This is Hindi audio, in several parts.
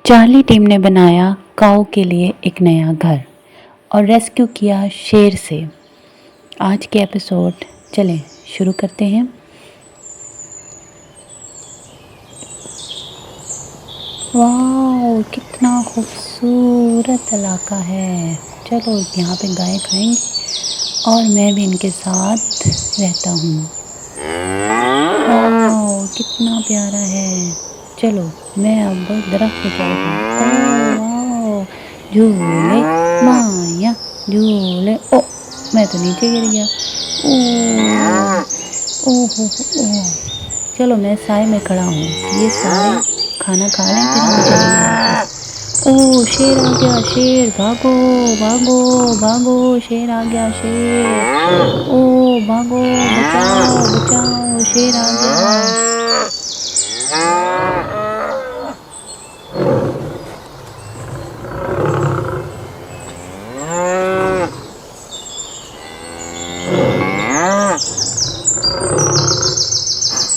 चार्ली टीम ने बनाया काऊ के लिए एक नया घर और रेस्क्यू किया शेर से। आज के एपिसोड चलें शुरू करते हैं। वाह, कितना खूबसूरत इलाका है। चलो यहाँ पे गाय खाएंगे और मैं भी इनके साथ रहता हूँ। वाह, कितना प्यारा है। चलो मैं अब दरख्त पे चढ़ गई। झूले माया झूले। ओ मैं तो नीचे गिर गया। ओ हो ओ। चलो मैं साए में खड़ा हूँ, ये सारे खाना खा लें फिर हम चलेंगे वापस। ओ शेर आ गया, शेर भागो भागो भागो, शेर आ गया शेर। ओ भागो, बचाओ बचाओ, शेर आ गया।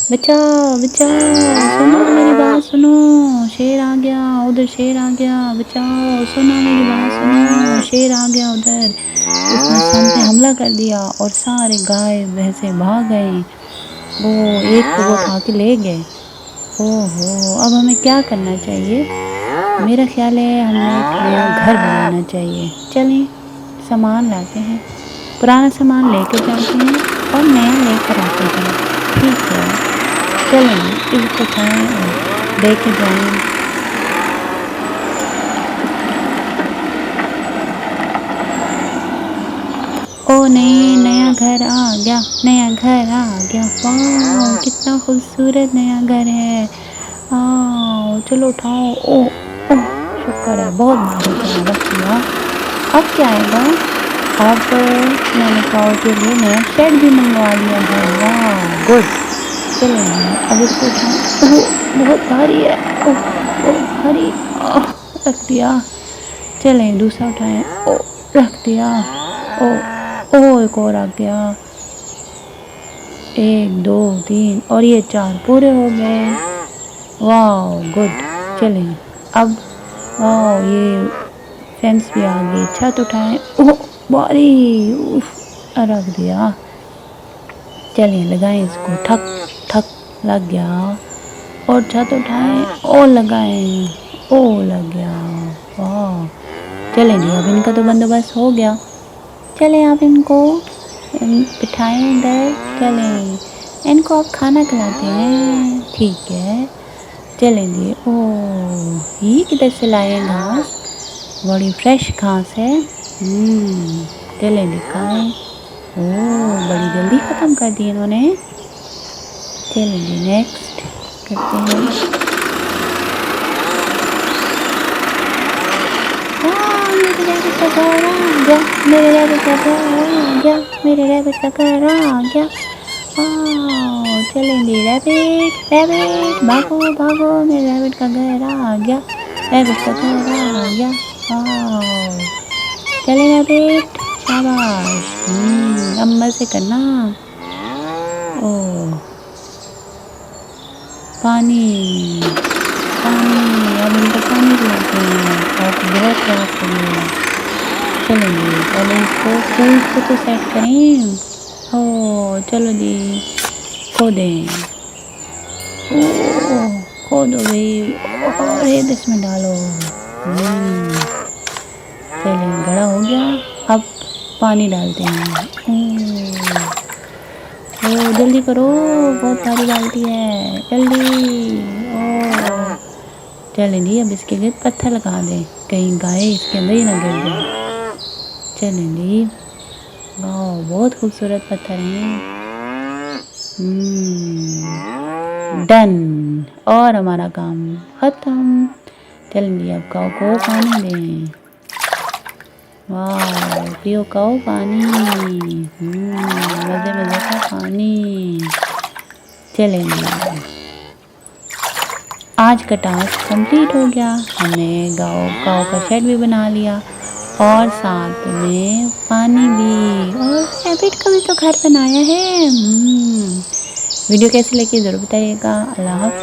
बचाओ बचाओ, सुनो मेरी बात सुनो, शेर आ गया उधर, शेर आ गया, बचाओ सुनो मेरी बात सुनो, शेर आ गया उधर। उसने हम पे हमला कर दिया और सारे गाय भैंसे भाग गए। वो एक को वो उठा के ले गए। ओहो, अब हमें क्या करना चाहिए? मेरा ख्याल है हमें एक नया घर बनाना चाहिए। चलें सामान लाते हैं, पुराना सामान लेके जाते हैं और नया लेकर आते हैं। ठीक है, चलें इसको उठाएं और लेके जाएं। ओ नहीं, नया घर आ गया, नया घर आ गया। वाह, कितना खूबसूरत नया घर है। आओ चलो उठाओ। ओ ओ शुक्र है, बहुत भारी था, रख दिया। अब क्या आएगा? अब मैंने काऊ के लिए नया शेड भी मंगवा लिया है। वाह गुड। चलें अब इसको उठाएं। ओह बहुत भारी है। ओह बहुत भारी। रख दिया। चलें दूसरा उठाएं। ओ रख दिया। ओ एक और आ गया। 1 2 3 और ये 4 पूरे हो गए। वाह गुड। चलें अब वाह ये फेंस भी आ गई। छत उठाएं। ओह भारी, रख दिया। चलिए लगाएं इसको, ठक ठक लग गया। और छत उठाएं और लगाएं। ओ लग गया। वाह चलें जी, अब इनका तो बंदोबस्त हो गया। चलें आप इनको बिठाएं इधर। चलें इनको आप खाना खिलाते हैं। ठीक है चलें जी। ओ ये किधर से लाए घास? बड़ी फ्रेश घास है। चलें दिखाएं। ओह बड़ी जल्दी ख़त्म कर दी इन्होंने। चलिए नेक्स्ट करते हैं। मेरे रैबिट का घर आ गया, मेरे रैबिट का घर आ गया, मेरे रैबिट का घर आ गया। चलेंगे रैबिट रैबिट भागो भागो, मेरे रैबिट का घर आ गया, रैबिट का घर आ गया। चले रैबिट, शाबाश। अब मज़े करना। ओह पानी पानी, अब इनको पानी पिलाते हैं और बहुत प्यास लगी है। चलेंगे पहले इसको फूल को तो सेट करें। ओ चलो जी खोदें। ओह खोदो भाई और रेत इसमें डालो। चलें बड़ा हो गया। अब पानी डालते हैं। ओ जल्दी करो, बहुत भारी बाल्टी है, जल्दी। ओ चलें जी, अब इसके लिए पत्थर लगा दें, कहीं गाय इसके अंदर ही ना गिर जाए। चलें जी। वाह बहुत खूबसूरत पत्थर हैं। डन, और हमारा काम ख़त्म। चलें जी, अब काऊ को पानी दें। वाह पियो काऊ पानी। मज़े मज़े का पानी। चलेंगे आज का टास्क कंप्लीट हो गया। हमने काऊ का शेड भी बना लिया और साथ में पानी भी, और रैबिट का भी तो घर बनाया है। वीडियो कैसी लगी ज़रूर बताइएगा। अल्लाह हाफ़िज़।